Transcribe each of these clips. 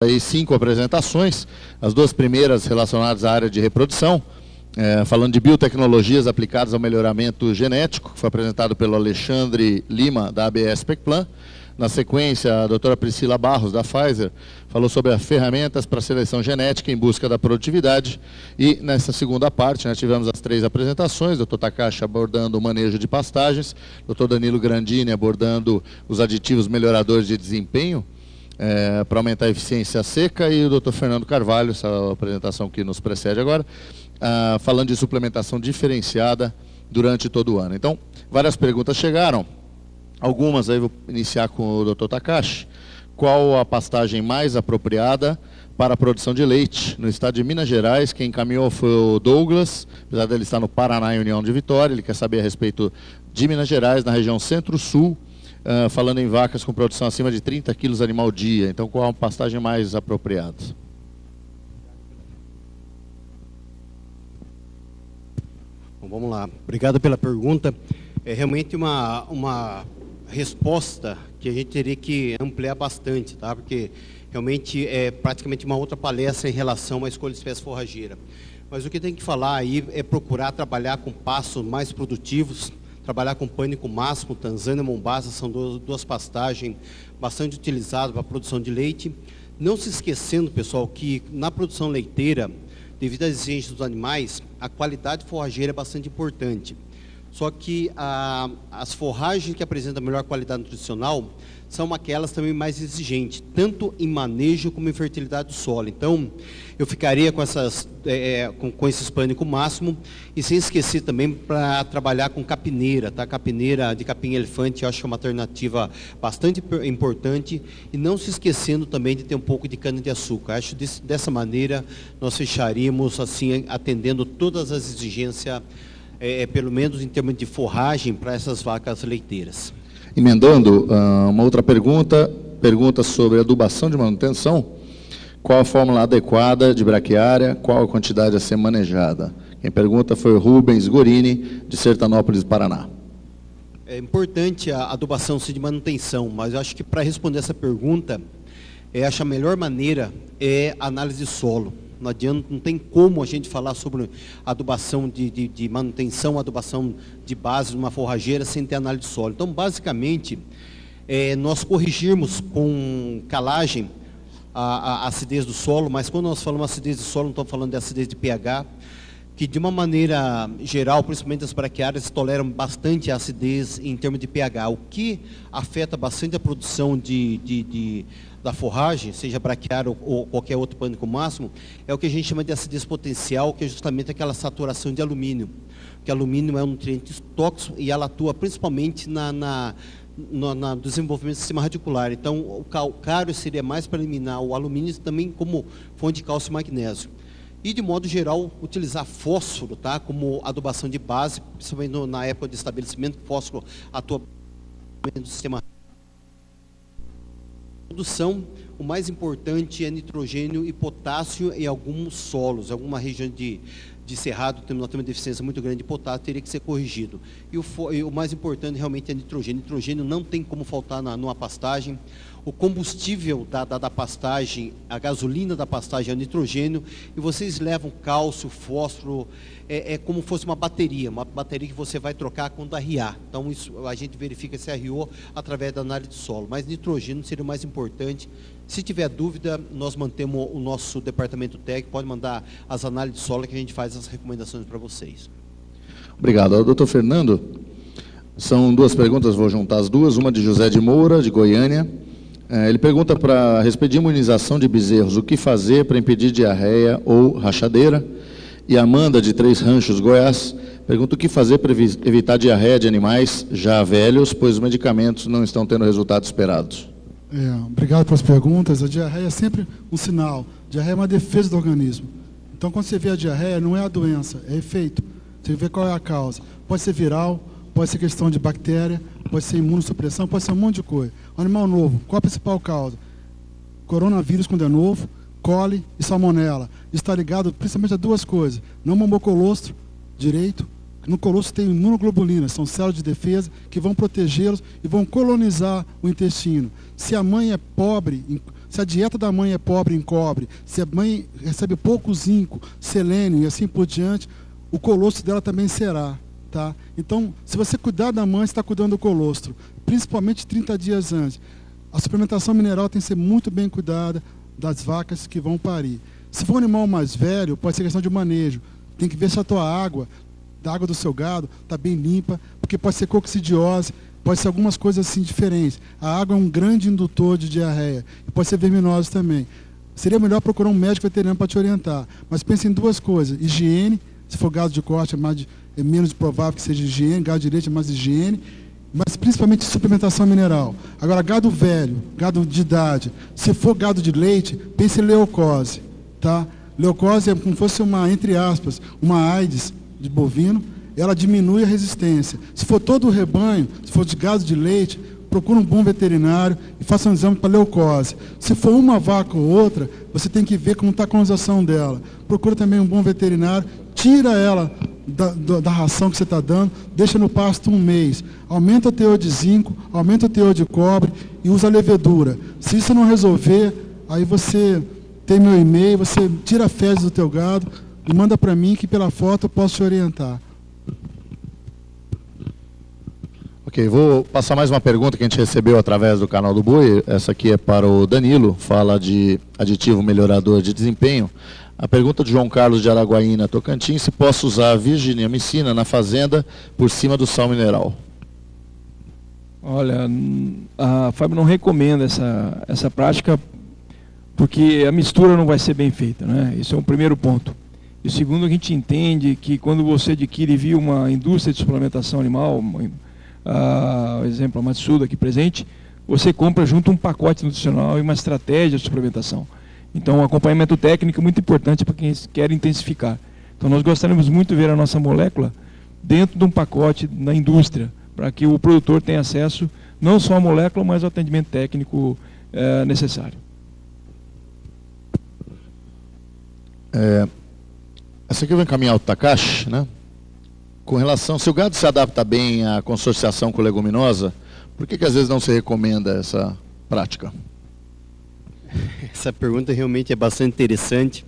aí 5 apresentações, as 2 primeiras relacionadas à área de reprodução, falando de biotecnologias aplicadas ao melhoramento genético, que foi apresentado pelo Alexandre Lima, da ABS Pecplan. Na sequência, a doutora Priscila Barros, da Pfizer, falou sobre as ferramentas para seleção genética em busca da produtividade. E nessa segunda parte, nós tivemos as 3 apresentações, doutor Takashi abordando o manejo de pastagens, doutor Danilo Grandini abordando os aditivos melhoradores de desempenho, para aumentar a eficiência seca, e o doutor Fernando Carvalho, essa apresentação que nos precede agora, falando de suplementação diferenciada durante todo o ano. Então, várias perguntas chegaram, algumas aí vou iniciar com o doutor Takashi. Qual a pastagem mais apropriada para a produção de leite no estado de Minas Gerais? Quem encaminhou foi o Douglas, apesar dele estar no Paraná e União de Vitória, ele quer saber a respeito de Minas Gerais, na região Centro-Sul, falando em vacas com produção acima de 30 quilos animal dia. Então, qual a pastagem mais apropriada? Bom, vamos lá. Obrigado pela pergunta. É realmente uma resposta que a gente teria que ampliar bastante, tá? Porque realmente é praticamente uma outra palestra em relação à escolha de espécie forrageira. Mas o que tem que falar aí é procurar trabalhar com pastos mais produtivos, trabalhar com pânico máximo, Tanzânia e Mombasa, são duas pastagens bastante utilizadas para a produção de leite. Não se esquecendo, pessoal, que na produção leiteira, devido às exigências dos animais, a qualidade forrageira é bastante importante. Só que as forragens que apresentam melhor qualidade nutricional são aquelas também mais exigentes, tanto em manejo como em fertilidade do solo. Então, eu ficaria com esses pânico máximo, e sem esquecer também para trabalhar com capineira, tá? Capineira de capim-elefante, eu acho que é uma alternativa bastante importante, e não se esquecendo também de ter um pouco de cana-de-açúcar. Acho que dessa maneira nós fecharíamos, assim, atendendo todas as exigências, pelo menos em termos de forragem para essas vacas leiteiras. Emendando, uma outra pergunta sobre adubação de manutenção. Qual a fórmula adequada de braquiária? Qual a quantidade a ser manejada? Quem pergunta foi o Rubens Gorini, de Sertanópolis, Paraná. É importante a adubação de manutenção, mas eu acho que para responder essa pergunta, acho a melhor maneira é a análise de solo. Não adianta, não tem como a gente falar sobre adubação de manutenção, adubação de base de uma forrageira sem ter análise de solo. Então, basicamente, nós corrigirmos com calagem a acidez do solo, mas quando nós falamos acidez do solo, não estamos falando de acidez de pH, que de uma maneira geral, principalmente as braquiárias, toleram bastante a acidez em termos de pH, o que afeta bastante a produção da forragem, seja braquiária ou qualquer outro pânico máximo, é o que a gente chama de acidez potencial, que é justamente aquela saturação de alumínio. Porque alumínio é um nutriente tóxico e ela atua principalmente no desenvolvimento do sistema radicular. Então, o calcário seria mais para eliminar o alumínio, também como fonte de cálcio e magnésio. E, de modo geral, utilizar fósforo, tá, como adubação de base, principalmente na época de estabelecimento, fósforo atua no sistema produção. O mais importante é nitrogênio e potássio em alguns solos, alguma região de cerrado, nós temos uma deficiência muito grande de potássio, teria que ser corrigido. E o mais importante realmente é nitrogênio. Nitrogênio não tem como faltar numa pastagem. O combustível da pastagem, a gasolina da pastagem é o nitrogênio, e vocês levam cálcio, fósforo, é como fosse uma bateria que você vai trocar quando arriar. Então, isso, a gente verifica se arriou através da análise de solo, mas nitrogênio seria o mais importante. Se tiver dúvida, nós mantemos o nosso departamento técnico, pode mandar as análises de solo que a gente faz as recomendações para vocês. Obrigado. Doutor Fernando, são 2 perguntas, vou juntar as 2, uma de José de Moura, de Goiânia. Ele pergunta a respeito de imunização de bezerros, o que fazer para impedir diarreia ou rachadeira? E a Amanda, de 3 Ranchos, Goiás, pergunta o que fazer para evitar diarreia de animais já velhos, pois os medicamentos não estão tendo resultados esperados. Obrigado pelas perguntas. A diarreia é sempre um sinal. A diarreia é uma defesa do organismo. Então, quando você vê a diarreia, não é a doença, é efeito. Você vê qual é a causa. Pode ser viral, pode ser questão de bactéria, pode ser imunossupressão, pode ser um monte de coisa. Animal novo, qual a principal causa? Coronavírus, quando é novo, coli e salmonela. Está ligado principalmente a 2 coisas. Não mamocolostro direito. No colostro tem imunoglobulinas, são células de defesa que vão protegê-los e vão colonizar o intestino. Se a mãe é pobre Se a dieta da mãe é pobre em cobre, se a mãe recebe pouco zinco, selênio e assim por diante, o colostro dela também será. Tá? Então, se você cuidar da mãe, você está cuidando do colostro, principalmente 30 dias antes. A suplementação mineral tem que ser muito bem cuidada das vacas que vão parir. Se for um animal mais velho, pode ser questão de manejo. Tem que ver se a tua água, da água do seu gado, está bem limpa, porque pode ser coccidiose, pode ser algumas coisas assim diferentes. A água é um grande indutor de diarreia, e pode ser verminose também. Seria melhor procurar um médico veterinário para te orientar. Mas pense em duas coisas: higiene, se for gado de corte é menos provável que seja higiene, gado de leite é mais higiene, mas principalmente suplementação mineral. Agora, gado velho, gado de idade, se for gado de leite, pense em leucose. Tá? Leucose é como se fosse uma, entre aspas, uma AIDS de bovino, ela diminui a resistência. Se for todo o rebanho, se for de gado de leite, procura um bom veterinário e faça um exame para leucose. Se for uma vaca ou outra, você tem que ver como está a colonização dela. Procura também um bom veterinário, tira ela da ração que você está dando, deixa no pasto um mês. Aumenta o teor de zinco, aumenta o teor de cobre e usa a levedura. Se isso não resolver, aí você tem meu e-mail, você tira a fezes do teu gado e manda para mim que pela foto eu posso te orientar. Ok, vou passar mais uma pergunta que a gente recebeu através do canal do Boi. Essa aqui é para o Danilo, fala de aditivo melhorador de desempenho. A pergunta de João Carlos de Araguaína, Tocantins: se posso usar a virginiamicina na fazenda por cima do sal mineral? Olha, a FAB não recomenda essa prática porque a mistura não vai ser bem feita, né? Esse é um primeiro ponto. E o segundo, a gente entende que quando você adquire via uma indústria de suplementação animal, exemplo, a Matsuda aqui presente, você compra junto um pacote nutricional e uma estratégia de suplementação. Então, o acompanhamento técnico é muito importante para quem quer intensificar. Então, nós gostaríamos muito de ver a nossa molécula dentro de um pacote na indústria, para que o produtor tenha acesso não só à molécula, mas ao atendimento técnico necessário. Essa aqui eu vou encaminhar ao Takashi, né? Com relação, se o gado se adapta bem à consorciação com leguminosa, por que às vezes não se recomenda essa prática? Essa pergunta realmente é bastante interessante.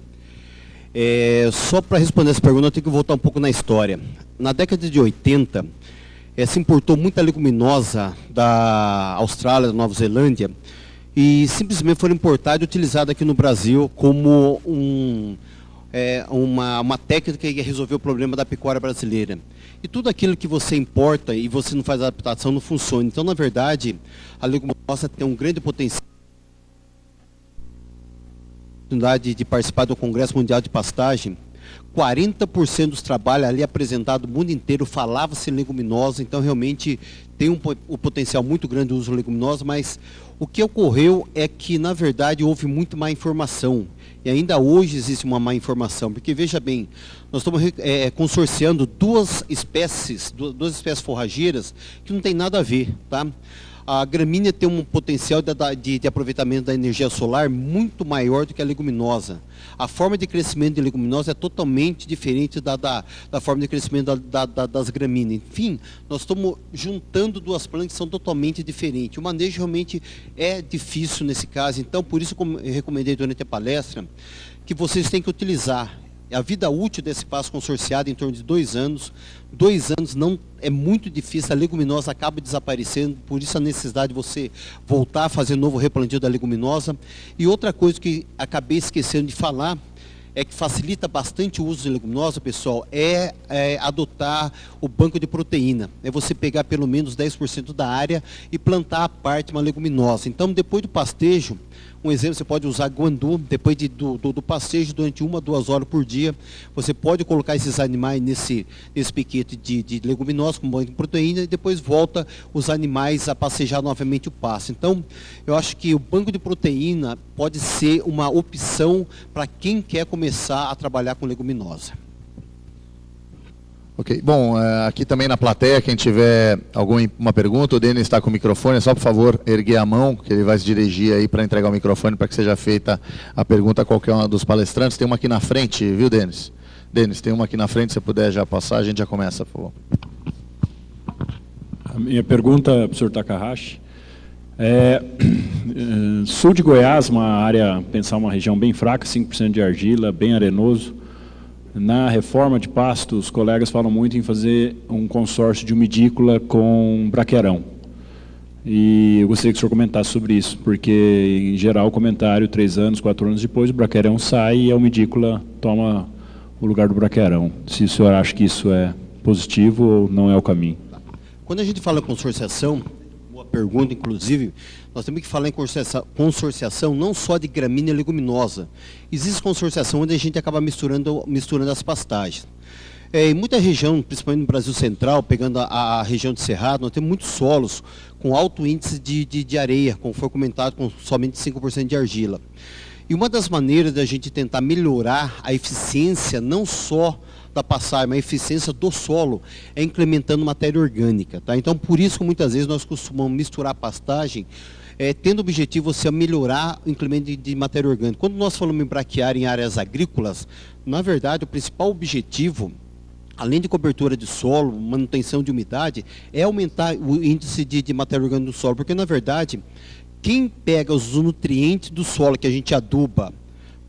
Só para responder essa pergunta, eu tenho que voltar um pouco na história. Na década de 80, se importou muita leguminosa da Austrália, da Nova Zelândia, e simplesmente foi importada e utilizada aqui no Brasil como uma técnica que ia resolver o problema da pecuária brasileira. E tudo aquilo que você importa e você não faz adaptação não funciona. Então, na verdade, a leguminosa tem um grande potencial de participar do Congresso Mundial de Pastagem. 40% dos trabalhos ali apresentados no mundo inteiro falava-se em leguminosa, então realmente tem um potencial muito grande do uso de leguminosa, mas o que ocorreu é que, na verdade, houve muito má informação. E ainda hoje existe uma má informação, porque veja bem, nós estamos consorciando duas espécies forrageiras que não tem nada a ver, tá? A gramínea tem um potencial de aproveitamento da energia solar muito maior do que a leguminosa. A forma de crescimento de leguminosa é totalmente diferente da forma de crescimento das gramíneas. Enfim, nós estamos juntando duas plantas que são totalmente diferentes. O manejo realmente é difícil nesse caso, então por isso, como eu recomendei durante a palestra, que vocês têm que utilizar. A vida útil desse pasto consorciado é em torno de 2 anos. 2 anos não é muito difícil, a leguminosa acaba desaparecendo, por isso a necessidade de você voltar a fazer novo replantio da leguminosa. E outra coisa que acabei esquecendo de falar, é que facilita bastante o uso de leguminosa, pessoal, adotar o banco de proteína. É você pegar pelo menos 10% da área e plantar à parte uma leguminosa. Então, depois do pastejo, um exemplo, você pode usar guandu, depois do pastejo, durante 1 a 2 horas por dia, você pode colocar esses animais nesse piquete de leguminosa com banco de proteína e depois volta os animais a passejar novamente o pasto. Então, eu acho que o banco de proteína pode ser uma opção para quem quer começar a trabalhar com leguminosa. Ok, bom, aqui também na plateia, quem tiver alguma pergunta, o Denis está com o microfone, é só por favor erguer a mão, que ele vai se dirigir aí para entregar o microfone para que seja feita a pergunta a qualquer um dos palestrantes. Tem uma aqui na frente, viu, Denis? Denis, tem uma aqui na frente, se você puder já passar, a gente já começa, por favor. A minha pergunta para o senhor Takahashi, Sul de Goiás, uma área, pensar uma região bem fraca, 5% de argila, bem arenoso. Na reforma de pasto, os colegas falam muito em fazer um consórcio de umidícola com braqueirão. E eu gostaria que o senhor comentasse sobre isso, porque, em geral, o comentário, 3 anos, 4 anos depois, o braqueirão sai e a umidícola toma o lugar do braqueirão. Se o senhor acha que isso é positivo ou não é o caminho. Quando a gente fala em consorciação, boa pergunta, inclusive, nós temos que falar em consorciação não só de gramínea leguminosa. Existe consorciação onde a gente acaba misturando as pastagens. Em muita região, principalmente no Brasil Central, pegando a região de Cerrado, nós temos muitos solos com alto índice de areia, como foi comentado, com somente 5% de argila. E uma das maneiras da gente tentar melhorar a eficiência, não só da passagem, mas a eficiência do solo, é implementando matéria orgânica. Tá? Então, por isso que muitas vezes nós costumamos misturar a pastagem, tendo o objetivo você melhorar o incremento de matéria orgânica. Quando nós falamos em braquear em áreas agrícolas, na verdade, o principal objetivo, além de cobertura de solo, manutenção de umidade, é aumentar o índice de matéria orgânica do solo, porque, na verdade, quem pega os nutrientes do solo que a gente aduba,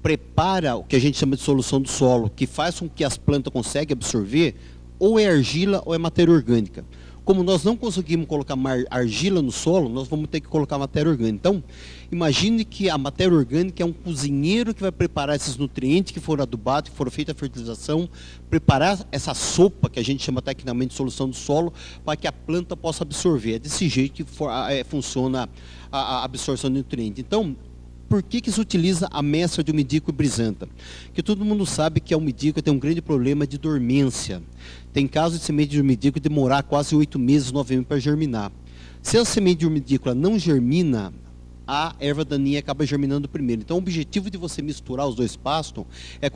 prepara o que a gente chama de solução do solo, que faz com que as plantas conseguem absorver, ou é argila ou é matéria orgânica. Como nós não conseguimos colocar argila no solo, nós vamos ter que colocar matéria orgânica. Então, imagine que a matéria orgânica é um cozinheiro que vai preparar esses nutrientes que foram adubados, que foram feitas a fertilização, preparar essa sopa, que a gente chama tecnicamente de solução do solo, para que a planta possa absorver. É desse jeito que funciona a absorção de nutrientes. Então, por que se utiliza a mescla de umidícola e brisanta? Porque todo mundo sabe que a umidícola tem um grande problema de dormência. Tem casos de semente de umidícola demorar quase 8 meses, 9 meses para germinar. Se a semente de umidícola não germina, a erva daninha acaba germinando primeiro. Então, o objetivo de você misturar os dois pastos é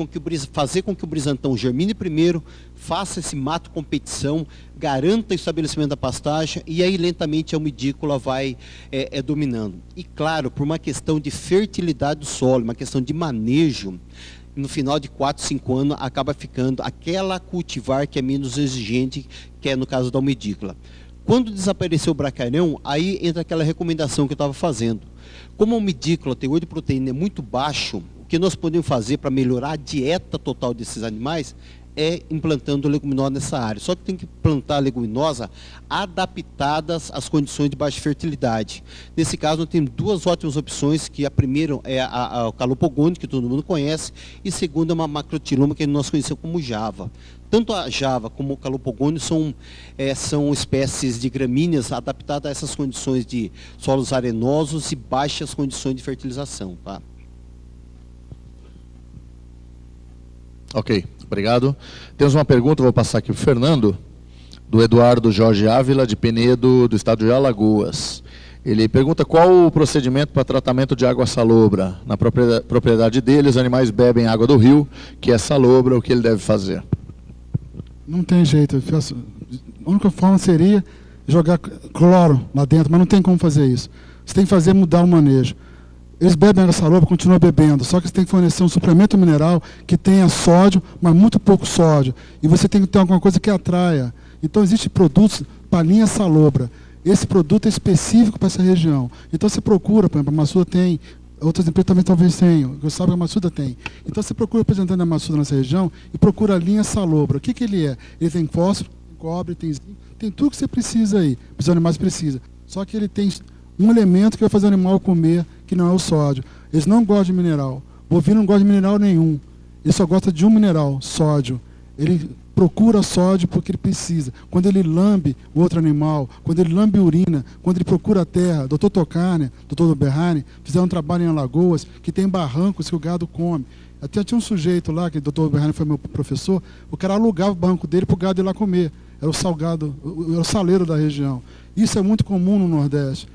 fazer com que o brisantão germine primeiro, faça esse mato competição, garanta o estabelecimento da pastagem e aí lentamente a umidícola vai dominando. E claro, por uma questão de fertilidade do solo, uma questão de manejo, no final de 4, 5 anos acaba ficando aquela cultivar que é menos exigente, que é no caso da umidícola. Quando desapareceu o braqueirão, aí entra aquela recomendação que eu estava fazendo. Como a umidícola, o teor de proteína é muito baixo, o que nós podemos fazer para melhorar a dieta total desses animais é implantando leguminosa nessa área. Só que tem que plantar leguminosa adaptadas às condições de baixa fertilidade. Nesse caso, nós temos 2 ótimas opções, que a primeira é o calopogônio, que todo mundo conhece, e a segunda é uma macrotiloma, que nós conhecemos como java. Tanto a java como o calopogônio são espécies de gramíneas adaptadas a essas condições de solos arenosos e baixas condições de fertilização. Tá? Ok, obrigado. Temos uma pergunta, vou passar aqui para o Fernando, do Eduardo Jorge Ávila, de Penedo, do estado de Alagoas. Ele pergunta qual o procedimento para tratamento de água salobra. Na propriedade dele, os animais bebem água do rio, que é salobra, o que ele deve fazer? Não tem jeito. A única forma seria jogar cloro lá dentro, mas não tem como fazer isso. Você tem que fazer mudar o manejo. Eles bebem água salobra, continuam bebendo, só que você tem que fornecer um suplemento mineral que tenha sódio, mas muito pouco sódio. E você tem que ter alguma coisa que atraia. Então, existem produtos para a linha salobra. Esse produto é específico para essa região. Então, você procura, por exemplo, a Massuda tem, outras empresas também talvez tenham, eu sabe que a Massuda tem. Então, você procura o representante da Massuda nessa região e procura a linha salobra. O que ele é? Ele tem fósforo, tem cobre, tem zinco, tem tudo que você precisa aí, os animais precisam. Só que ele tem um elemento que vai fazer o animal comer, que não é o sódio. Eles não gostam de mineral. O bovino não gosta de mineral nenhum. Ele só gosta de um mineral, sódio. Ele procura sódio porque ele precisa. Quando ele lambe o outro animal, quando ele lambe urina, quando ele procura a terra, Dr. Tocarne, Dr. Berrani, fizeram um trabalho em Alagoas, que tem barrancos que o gado come. Até tinha um sujeito lá, que o Dr. Berrani foi meu professor, o cara alugava o barranco dele para o gado ir lá comer. Era o salgado, era o saleiro da região. Isso é muito comum no Nordeste.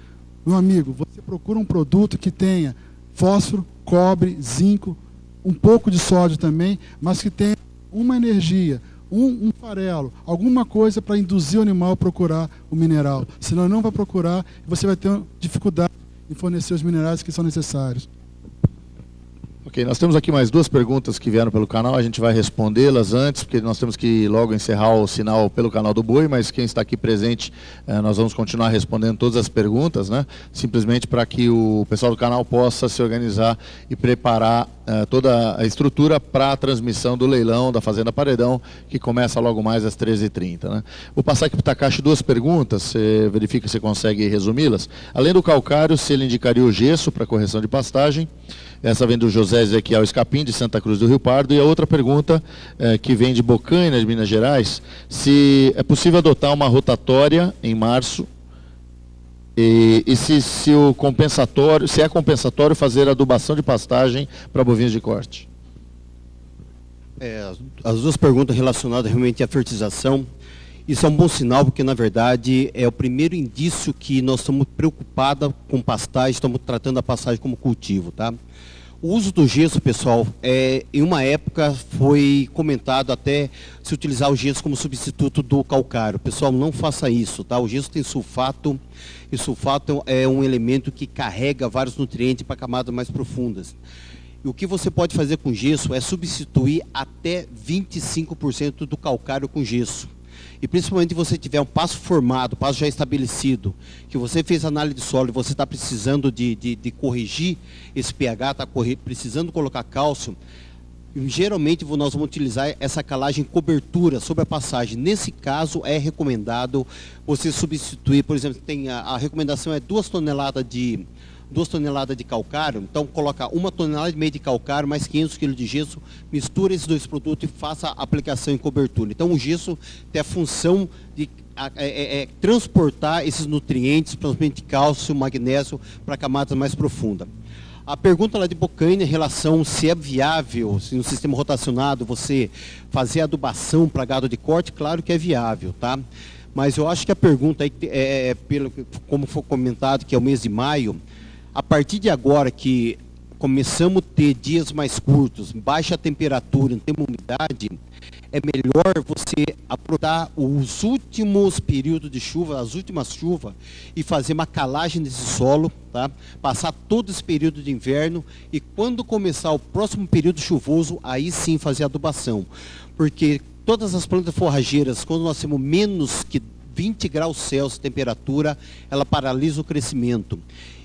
Meu amigo, você procura um produto que tenha fósforo, cobre, zinco, um pouco de sódio também, mas que tenha uma energia, um farelo, alguma coisa para induzir o animal a procurar o mineral. Senão ele não vai procurar e você vai ter dificuldade em fornecer os minerais que são necessários. Ok, nós temos aqui mais duas perguntas que vieram pelo canal, a gente vai respondê-las antes, porque nós temos que logo encerrar o sinal pelo canal do Boi, mas quem está aqui presente, nós vamos continuar respondendo todas as perguntas, né? Simplesmente para que o pessoal do canal possa se organizar e preparar toda a estrutura para a transmissão do leilão da Fazenda Paredão, que começa logo mais às 13h30. Né? Vou passar aqui para o Takashi duas perguntas, você verifica se consegue resumi-las. Além do calcário, se ele indicaria o gesso para correção de pastagem. Essa vem do José Ezequiel Escapim, de Santa Cruz do Rio Pardo. E a outra pergunta, que vem de Bocaina, de Minas Gerais, se é possível adotar uma rotatória em março, e se o compensatório, se é compensatório fazer adubação de pastagem para bovinos de corte. As duas perguntas relacionadas realmente à fertilização. Isso é um bom sinal, porque, na verdade, é o primeiro indício que nós estamos preocupados com pastagem, estamos tratando a pastagem como cultivo, tá? O uso do gesso, pessoal, em uma época foi comentado até se utilizar o gesso como substituto do calcário. Pessoal, não faça isso, tá? O gesso tem sulfato, e sulfato é um elemento que carrega vários nutrientes para camadas mais profundas. E o que você pode fazer com gesso é substituir até 25% do calcário com gesso. E principalmente se você tiver um passo formado, passo já estabelecido, que você fez análise de solo e você está precisando de corrigir esse pH, está precisando colocar cálcio, geralmente nós vamos utilizar essa calagem cobertura sobre a passagem. Nesse caso é recomendado você substituir, por exemplo, a recomendação é 2 toneladas de calcário, então coloca 1,5 tonelada de calcário mais 500 kg de gesso, mistura esses dois produtos e faça a aplicação em cobertura. Então o gesso tem a função de transportar esses nutrientes, principalmente cálcio, magnésio, para camadas mais profundas. A pergunta lá de Bocaina em relação se é viável, se no sistema rotacionado você fazer adubação para gado de corte, claro que é viável, tá? Mas eu acho que a pergunta aí, como foi comentado, que é o mês de maio, a partir de agora que começamos a ter dias mais curtos, baixa temperatura, não tem umidade, é melhor você aproveitar os últimos períodos de chuva, as últimas chuvas, e fazer uma calagem desse solo, tá? Passar todo esse período de inverno, e quando começar o próximo período chuvoso, aí sim fazer adubação. Porque todas as plantas forrageiras, quando nós temos menos que 20 graus Celsius de temperatura, ela paralisa o crescimento.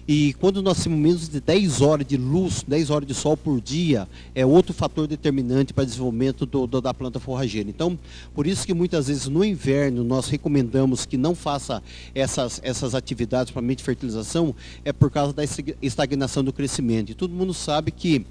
E quando nós temos menos de 10 horas de luz, 10 horas de sol por dia, é outro fator determinante para o desenvolvimento da planta forrageira. Então, por isso que muitas vezes no inverno nós recomendamos que não faça essas atividades para de fertilização, é por causa da estagnação do crescimento. E todo mundo sabe que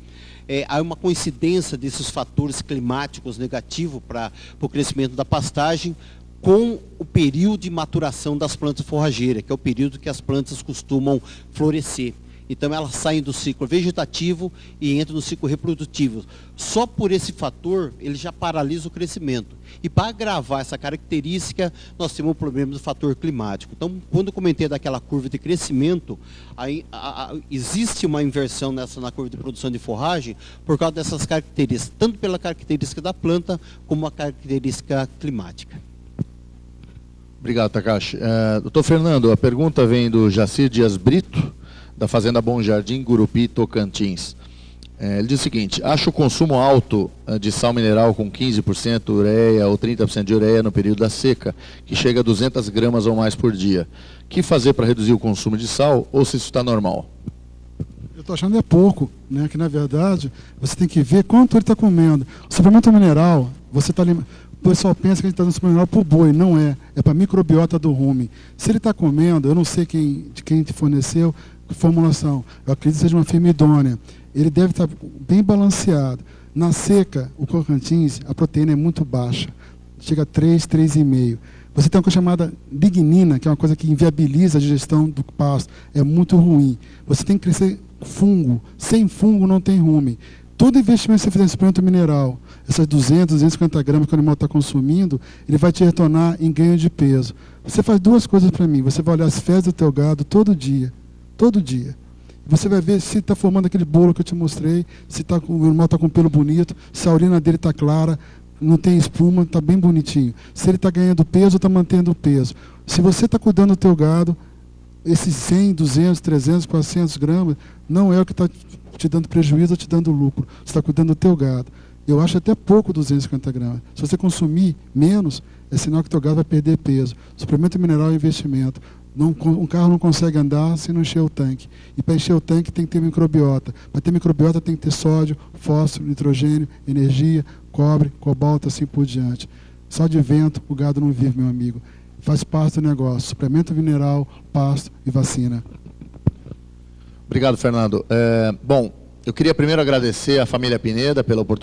há uma coincidência desses fatores climáticos negativos para o crescimento da pastagem, com o período de maturação das plantas forrageiras, que é o período que as plantas costumam florescer. Então elas saem do ciclo vegetativo e entram no ciclo reprodutivo. Só por esse fator, ele já paralisa o crescimento. E para agravar essa característica, nós temos o problema do fator climático. Então, quando eu comentei daquela curva de crescimento, existe uma inversão na curva de produção de forragem por causa dessas características, tanto pela característica da planta, como a característica climática. Obrigado, Takashi. Doutor Fernando, a pergunta vem do Jacir Dias Brito, da Fazenda Bom Jardim, Gurupi, Tocantins. Ele diz o seguinte: acho o consumo alto de sal mineral com 15% ureia ou 30% de ureia no período da seca, que chega a 200 gramas ou mais por dia. O que fazer para reduzir o consumo de sal, ou se isso está normal? Eu estou achando pouco, né? Que na verdade você tem que ver quanto ele está comendo. O suplemento mineral, você está alimentando. O pessoal pensa que a gente está dando suplemento para o boi, não é. É para a microbiota do rumen. Se ele está comendo, eu não sei de quem te forneceu a formulação, eu acredito que seja uma firma idônea. Ele deve estar bem balanceado. Na seca, o Tocantins, a proteína é muito baixa. Chega a 3, 3,5. Você tem uma coisa chamada lignina, que é uma coisa que inviabiliza a digestão do pasto. É muito ruim. Você tem que crescer fungo. Sem fungo não tem rumen. Todo investimento que você fizer em suplemento mineral, essas 200, 250 gramas que o animal está consumindo, ele vai te retornar em ganho de peso. Você faz duas coisas para mim. Você vai olhar as fezes do teu gado todo dia. Todo dia. Você vai ver se está formando aquele bolo que eu te mostrei, se o animal está com pelo bonito, se a urina dele está clara, não tem espuma, está bem bonitinho. Se ele está ganhando peso ou está mantendo o peso. Se você está cuidando do teu gado, esses 100, 200, 300, 400 gramas não é o que está te dando prejuízo ou te dando lucro. Você está cuidando do teu gado. Eu acho até pouco 250 gramas. Se você consumir menos, é sinal que teu gado vai perder peso. Suplemento mineral é investimento. Um carro não consegue andar se não encher o tanque. E para encher o tanque tem que ter microbiota. Para ter microbiota tem que ter sódio, fósforo, nitrogênio, energia, cobre, cobalto, assim por diante. Só de vento o gado não vive, meu amigo. Faz parte do negócio. Suplemento mineral, pasto e vacina. Obrigado, Fernando. Bom, eu queria primeiro agradecer à família Pineda pela oportunidade